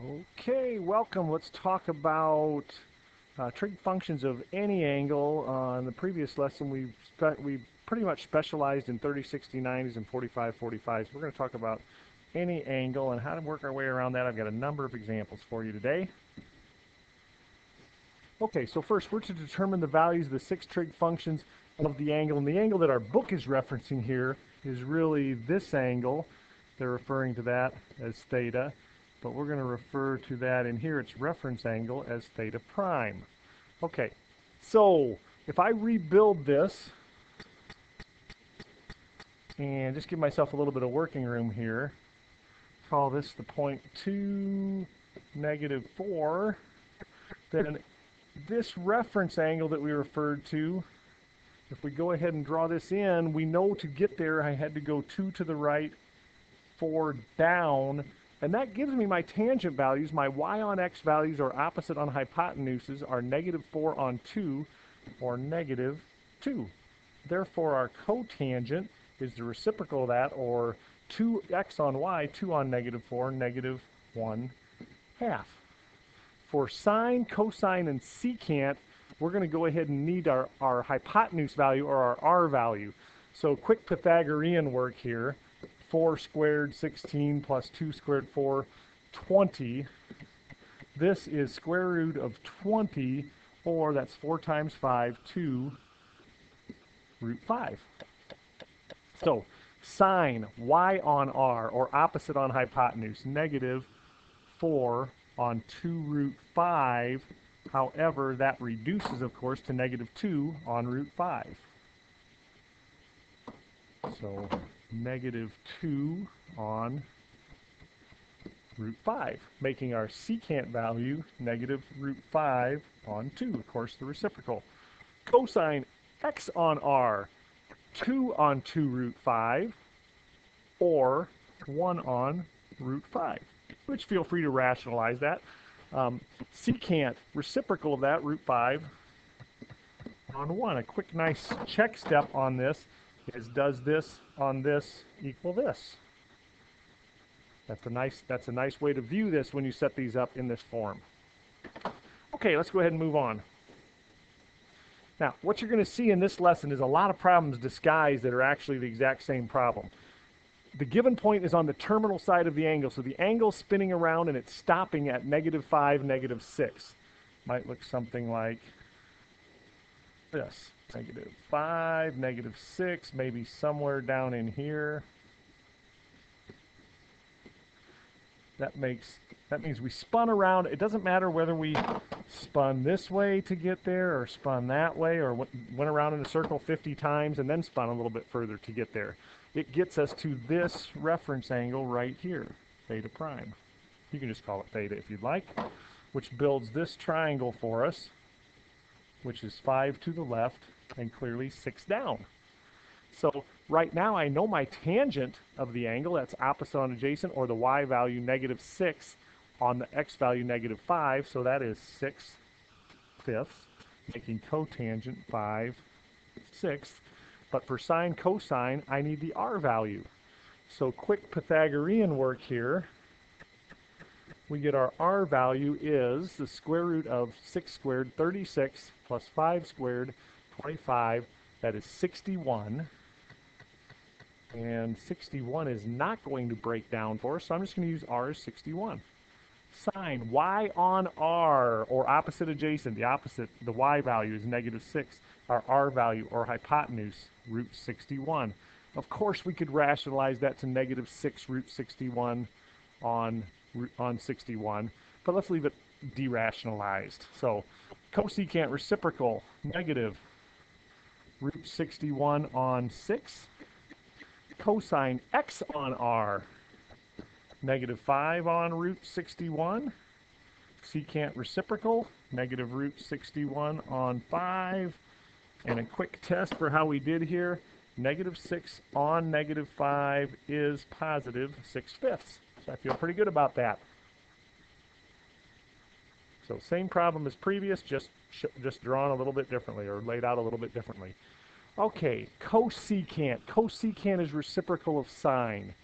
Okay, welcome. Let's talk about trig functions of any angle. In the previous lesson, we pretty much specialized in 30, 60, 90s, and 45, 45s. We're going to talk about any angle and how to work our way around that. I've got a number of examples for you today. Okay, so first we're to determine the values of the 6 trig functions of the angle. And the angle that our book is referencing here is really this angle. They're referring to that as theta. But we're going to refer to that in here, its reference angle, as theta prime. Okay, so if I rebuild this and just give myself a little bit of working room here, call this the point 2, -4, then this reference angle that we referred to, if we go ahead and draw this in, we know to get there I had to go 2 to the right, 4 down, and that gives me my tangent values. My y on x values, or opposite on hypotenuses, are -4 on 2, or -2. Therefore, our cotangent is the reciprocal of that, or 2x on y, 2 on -4, -1/2. For sine, cosine, and secant, we're going to go ahead and need our hypotenuse value, or our r value. So quick Pythagorean work here. 4 squared, 16, plus 2 squared, 4, 20. This is square root of 20, or that's 4 times 5, 2 root 5. So sine, y on r, or opposite on hypotenuse, -4 on 2 root 5. However, that reduces, of course, to -2 on root 5. So -2 on root 5, making our secant value -√5 on 2, of course, the reciprocal. Cosine x on r, 2 on 2 root 5, or 1 on root 5, which feel free to rationalize that. Secant, reciprocal of that, root 5 on 1. A quick, nice check step on this is, does this on this equal this? That's a nice way to view this when you set these up in this form. Okay, let's go ahead and move on. Now, what you're going to see in this lesson is a lot of problems disguised that are actually the exact same problem. The given point is on the terminal side of the angle, so the angle's spinning around and it's stopping at -5, -6. Might look something like this. -5, -6, maybe somewhere down in here. That means we spun around. It doesn't matter whether we spun this way to get there, or spun that way, or went around in a circle 50 times and then spun a little bit further to get there. It gets us to this reference angle right here, theta prime. You can just call it theta if you'd like, which builds this triangle for us, which is 5 to the left and clearly 6 down. So right now I know my tangent of the angle, that's opposite on adjacent, or the y value -6 on the x value -5, so that is 6/5, making cotangent 5/6. But for sine, cosine, I need the r value. So quick Pythagorean work here. We get our r value is the square root of 6 squared, 36, plus 5 squared, 25. That is 61. And 61 is not going to break down for us, so I'm just going to use r as 61. Sine, y on r, or opposite adjacent, the y value is -6. Our r value, or hypotenuse, root 61. Of course, we could rationalize that to -6 root 61 on 61, but let's leave it derationalized. So cosecant reciprocal, -root 61 on 6. Cosine x on r, -5 on root 61. Secant reciprocal, -root 61 on 5. And a quick test for how we did here, -6 on -5 is +6/5. So I feel pretty good about that. So same problem as previous, just drawn a little bit differently, or laid out a little bit differently. Okay, cosecant. Cosecant is reciprocal of sine.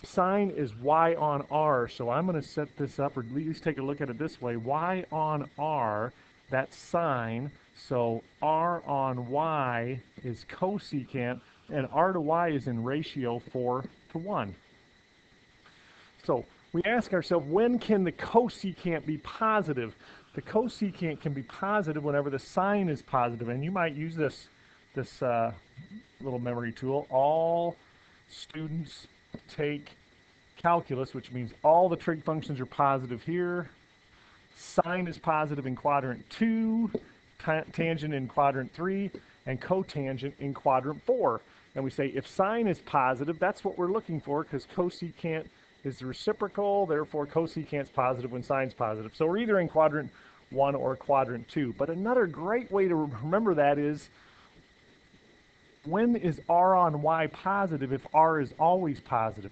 Sine is y on r, so I'm going to set this up, or at least take a look at it this way. Y on r, that's sine, so r on y is cosecant, and r to y is in ratio 4 to 1. So we ask ourselves, when can the cosecant be positive? The cosecant can be positive whenever the sine is positive, and you might use this little memory tool. All students take calculus, which means all the trig functions are positive here. Sine is positive in quadrant 2, tangent in quadrant 3, and cotangent in quadrant 4. And we say if sine is positive, that's what we're looking for, because cosecant is the reciprocal, therefore cosecant's positive when sine's positive. So we're either in quadrant 1 or quadrant 2. But another great way to remember that is, when is r on y positive if r is always positive?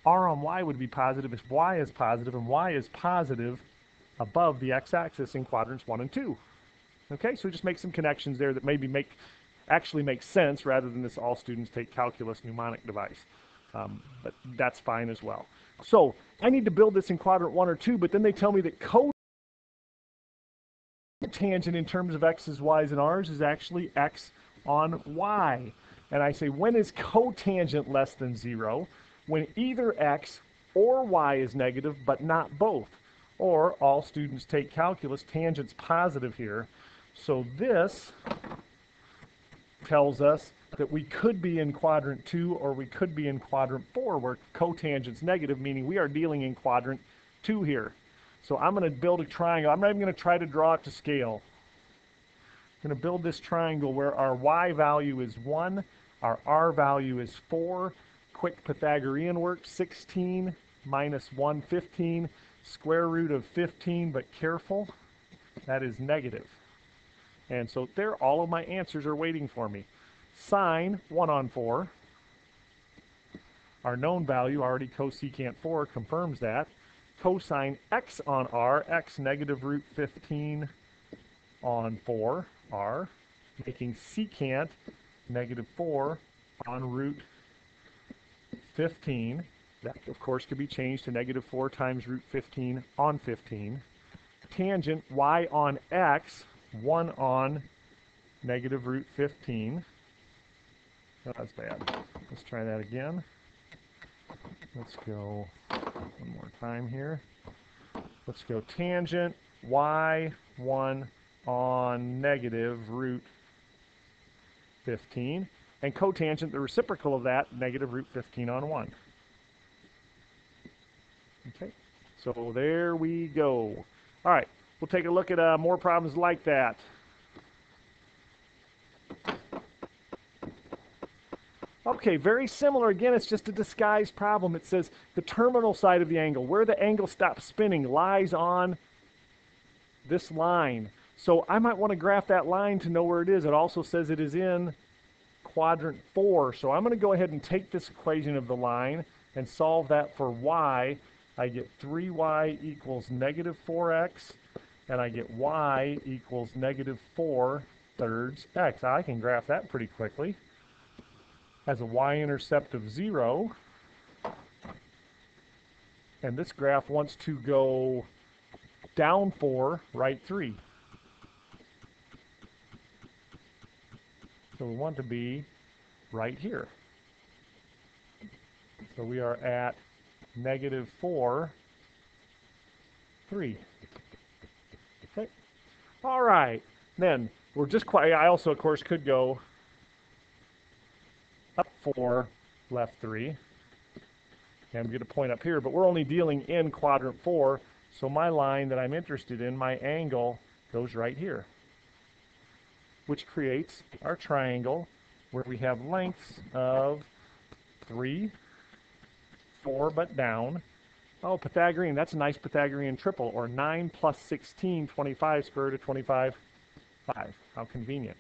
R on y would be positive if y is positive, and y is positive above the x-axis in quadrants 1 and 2. Okay, so just make some connections there that maybe actually make sense rather than this all students take calculus mnemonic device. But that's fine as well. So I need to build this in quadrant 1 or 2, but then they tell me that cotangent in terms of x's, y's, and r's is actually x on y. And I say, when is cotangent less than 0? When either x or y is negative, but not both. Or all students take calculus, tangent's positive here. So this tells us that we could be in quadrant 2 or we could be in quadrant 4 where cotangent's negative, meaning we are dealing in quadrant 2 here. So I'm going to build a triangle. I'm not even going to try to draw it to scale. I'm going to build this triangle where our y value is 1, our r value is 4. Quick Pythagorean work, 16 minus 1, 15. Square root of 15, but careful, that is negative. And so there, all of my answers are waiting for me. Sine, 1 on 4. Our known value, already cosecant 4, confirms that. Cosine x on r, x negative root 15 on 4, r, making secant negative 4 on root 15. That, of course, could be changed to negative 4 times root 15 on 15. Tangent y on x, 1 on negative root 15. Oh, that's bad. Let's try that again. Let's go one more time here. Let's go tangent y, 1 on negative root 15. And cotangent, the reciprocal of that, negative root 15 on 1. Okay, so there we go. All right, we'll take a look at more problems like that. Okay, very similar. Again, it's just a disguised problem. It says the terminal side of the angle, where the angle stops spinning, lies on this line. So I might want to graph that line to know where it is. It also says it is in quadrant 4. So I'm going to go ahead and take this equation of the line and solve that for y. I get 3y equals negative 4x, and I get y equals negative 4 thirds x. I can graph that pretty quickly. Has a y-intercept of 0, and this graph wants to go down 4, right 3. So we want to be right here. So we are at negative 4, 3. Okay. All right. Then we're just quite, I also, of course, could go up 4, left 3. And we get a point up here, but we're only dealing in quadrant 4. So my line that I'm interested in, my angle, goes right here, which creates our triangle where we have lengths of 3, 4, but down. Oh, Pythagorean, that's a nice Pythagorean triple, or 9 plus 16, 25, square root of 25, 5. How convenient.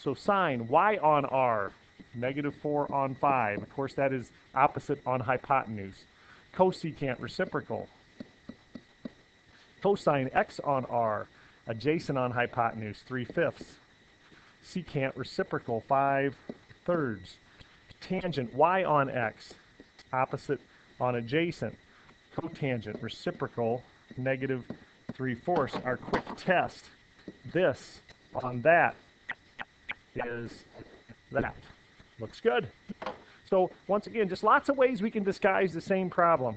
So sine y on r, negative 4 on 5. Of course, that is opposite on hypotenuse. Cosecant reciprocal. Cosine x on r, adjacent on hypotenuse, 3/5. Secant reciprocal, 5 thirds. Tangent y on x, opposite on adjacent. Cotangent, reciprocal, negative 3/4. Our quick test, this on that is that. Looks good. So once again, just lots of ways we can disguise the same problem.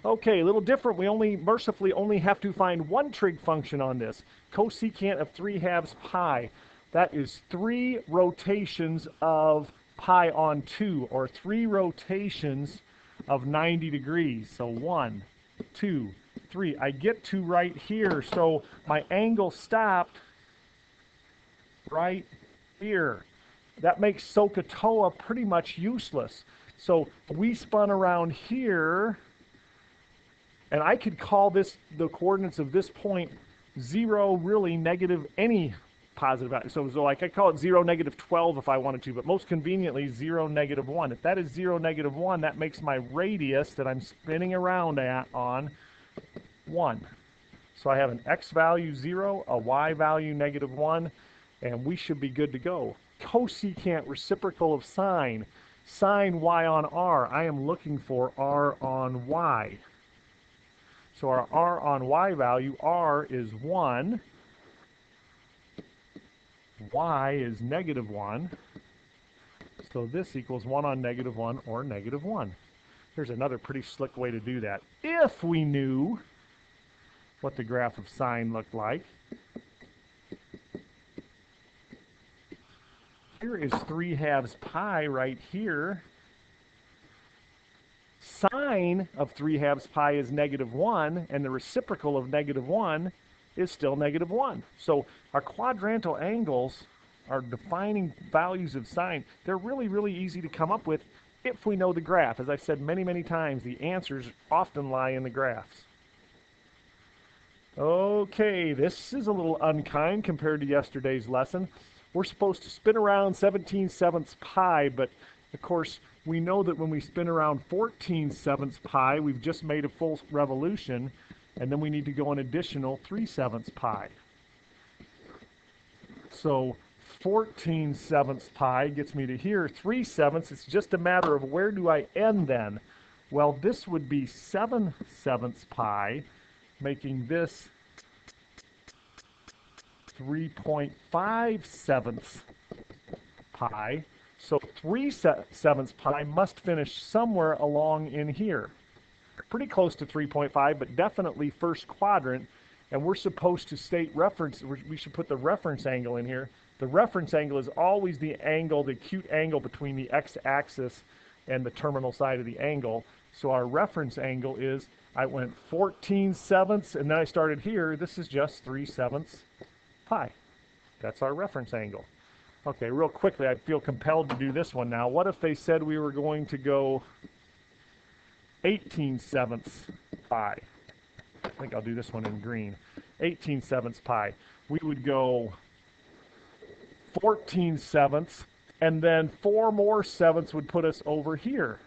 Okay, a little different. We mercifully only have to find one trig function on this. Cosecant of 3/2 pi. That is 3 rotations of pi on 2, or 3 rotations of 90 degrees. So 1, 2, 3. I get to right here, so my angle stopped right here. That makes SOHCAHTOA pretty much useless. So we spun around here, and I could call this the coordinates of this point 0, really negative any positive value. So I could call it 0, negative 12 if I wanted to, but most conveniently 0, negative 1. If that is 0, negative 1, that makes my radius that I'm spinning around on 1. So I have an x value 0, a y value negative 1, and we should be good to go. Cosecant reciprocal of sine. Sine y on r. I am looking for r on y. So our r on y value, r is 1. Y is negative 1. So this equals 1 on negative 1 or negative 1. Here's another pretty slick way to do that. If we knew what the graph of sine looked like. Here is 3/2 pi right here. Sine of 3/2 pi is negative 1, and the reciprocal of negative 1 is still negative 1. So our quadrantal angles are defining values of sine. They're really, really easy to come up with if we know the graph. As I've said many, many times, the answers often lie in the graphs. Okay, this is a little unkind compared to yesterday's lesson. We're supposed to spin around 17/7 pi, but of course we know that when we spin around 14/7 pi, we've just made a full revolution, and then we need to go an additional 3/7 pi. So 14/7 pi gets me to here. 3/7, it's just a matter of where do I end then? Well, this would be 7/7 pi, making this 3.57 pi. So 3/7 pi must finish somewhere along in here. Pretty close to 3.5, but definitely first quadrant. And we're supposed to state reference. We should put the reference angle in here. The reference angle is always the angle, the acute angle between the x-axis and the terminal side of the angle. So our reference angle is, I went 14/7, and then I started here. This is just 3/7 pi. That's our reference angle. Okay, real quickly, I feel compelled to do this one now. What if they said we were going to go 18/7 pi? I think I'll do this one in green. 18/7 pi. We would go 14/7, and then 4 more sevenths would put us over here.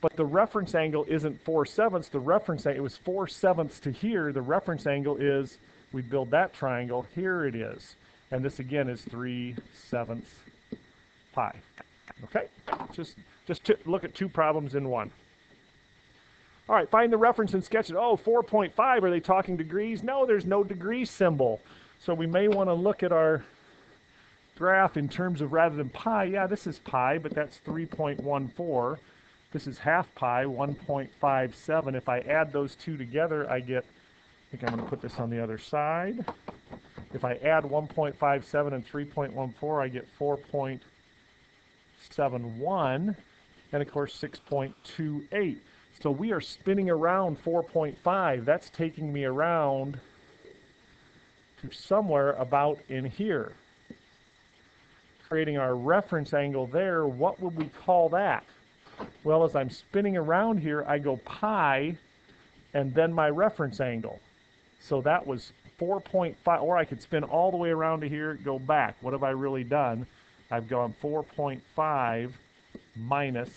But the reference angle isn't 4/7. The reference angle, it was 4/7 to here. The reference angle is, we build that triangle, here it is. And this again is 3/7 pi. Okay? Just look at 2 problems in one. All right, find the reference and sketch it. Oh, 4.5, are they talking degrees? No, there's no degree symbol. So we may want to look at our graph in terms of, rather than pi, yeah, this is pi, but that's 3.14. This is half pi, 1.57. If I add those two together, I get, I think I'm going to put this on the other side. If I add 1.57 and 3.14, I get 4.71, and of course 6.28. So we are spinning around 4.5. That's taking me around to somewhere about in here. Creating our reference angle there, what would we call that? Well, as I'm spinning around here, I go pi and then my reference angle. So that was 4.5, or I could spin all the way around to here, go back. What have I really done? I've gone 4.5 minus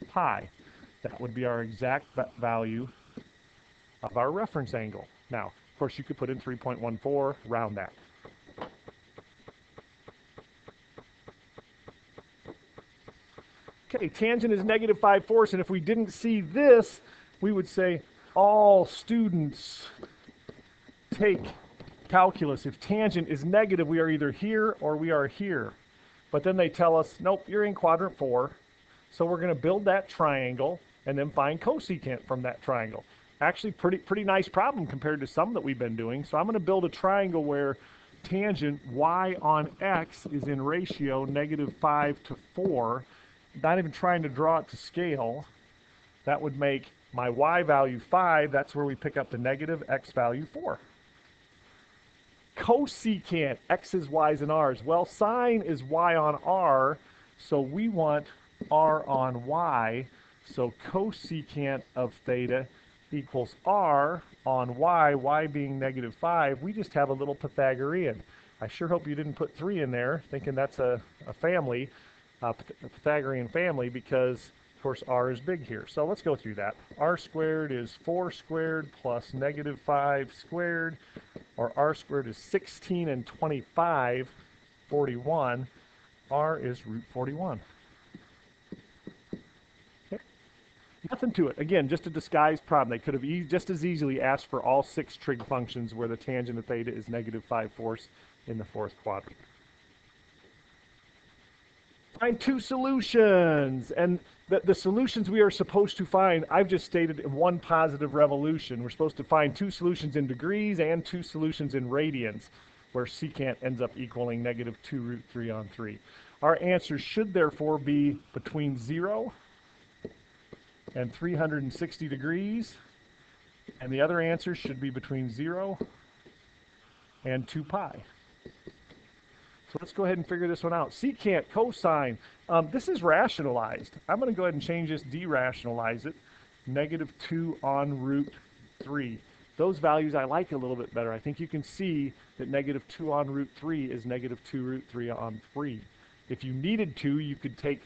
pi. That would be our exact value of our reference angle. Now, of course, you could put in 3.14, round that. Okay, tangent is negative 5/4, and if we didn't see this, we would say all students take calculus. If tangent is negative, we are either here or we are here. But then they tell us, nope, you're in quadrant 4. So we're going to build that triangle and then find cosecant from that triangle. Actually, pretty nice problem compared to some that we've been doing. So I'm going to build a triangle where tangent y on x is in ratio negative 5/4. Not even trying to draw it to scale. That would make my y value 5. That's where we pick up the negative, x value 4. Cosecant, x's, y's, and r's. Well, sine is y on r, so we want r on y. So cosecant of theta equals r on y, y being negative 5. We just have a little Pythagorean. I sure hope you didn't put 3 in there, thinking that's a family, a Pythagorean family, because, of course, r is big here. So let's go through that. R squared is 4 squared plus negative 5 squared, or r squared is 16 and 25, 41. R is root 41. Okay. Nothing to it. Again, just a disguised problem. They could have just as easily asked for all 6 trig functions where the tangent of theta is negative 5/4 in the 4th quadrant. Find 2 solutions, and the solutions we are supposed to find, I've just stated in one positive revolution. We're supposed to find 2 solutions in degrees and 2 solutions in radians, where secant ends up equaling negative 2 root 3 on 3. Our answer should therefore be between 0 and 360 degrees, and the other answer should be between 0 and 2 pi. So let's go ahead and figure this one out. Secant, cosine, this is rationalized. I'm going to go ahead and change this, derationalize it. Negative 2 on root 3. Those values I like a little bit better. I think you can see that negative 2 on root 3 is negative 2 root 3 on 3. If you needed to, you could take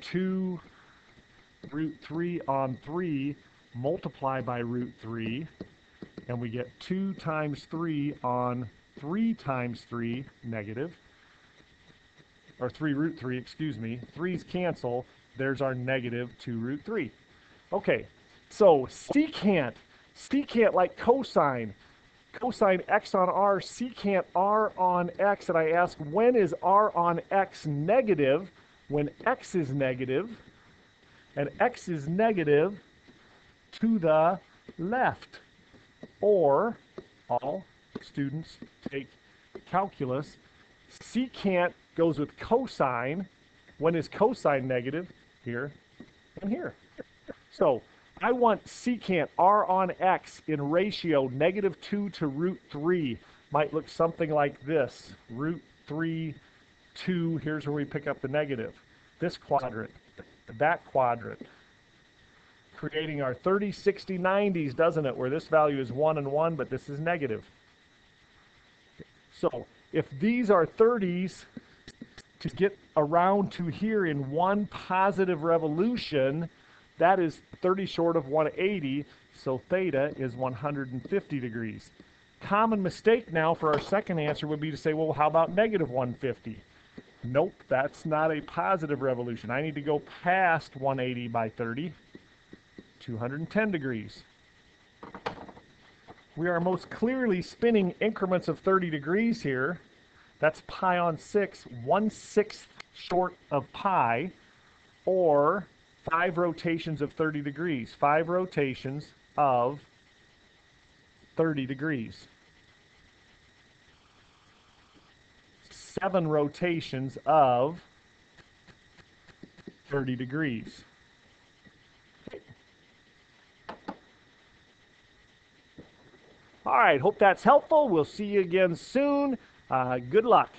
2 root 3 on 3, multiply by root 3, and we get 2 times 3 on 3 times 3 negative. Or 3 root 3, excuse me. 3's cancel. There's our negative 2 root 3. Okay, so secant like cosine. Cosine x on r, secant r on x. And I ask, when is r on x negative? When x is negative. And x is negative to the left. Or, all students take calculus. Secant goes with cosine. When is cosine negative? Here and here. So I want secant r on x in ratio negative 2 to root 3. Might look something like this. Root 3, 2. Here's where we pick up the negative. This quadrant, that quadrant. Creating our 30, 60, 90s, doesn't it? Where this value is 1 and 1, but this is negative. So if these are 30s, to get around to here in one positive revolution, that is 30 short of 180, so theta is 150 degrees. Common mistake now for our second answer would be to say, well, how about negative 150? Nope, that's not a positive revolution. I need to go past 180 by 30, 210 degrees. We are most clearly spinning increments of 30 degrees here. That's pi on 6, 1/6 short of pi, or 5 rotations of 30 degrees. 5 rotations of 30 degrees. 7 rotations of 30 degrees. All right, hope that's helpful. We'll see you again soon. Good luck.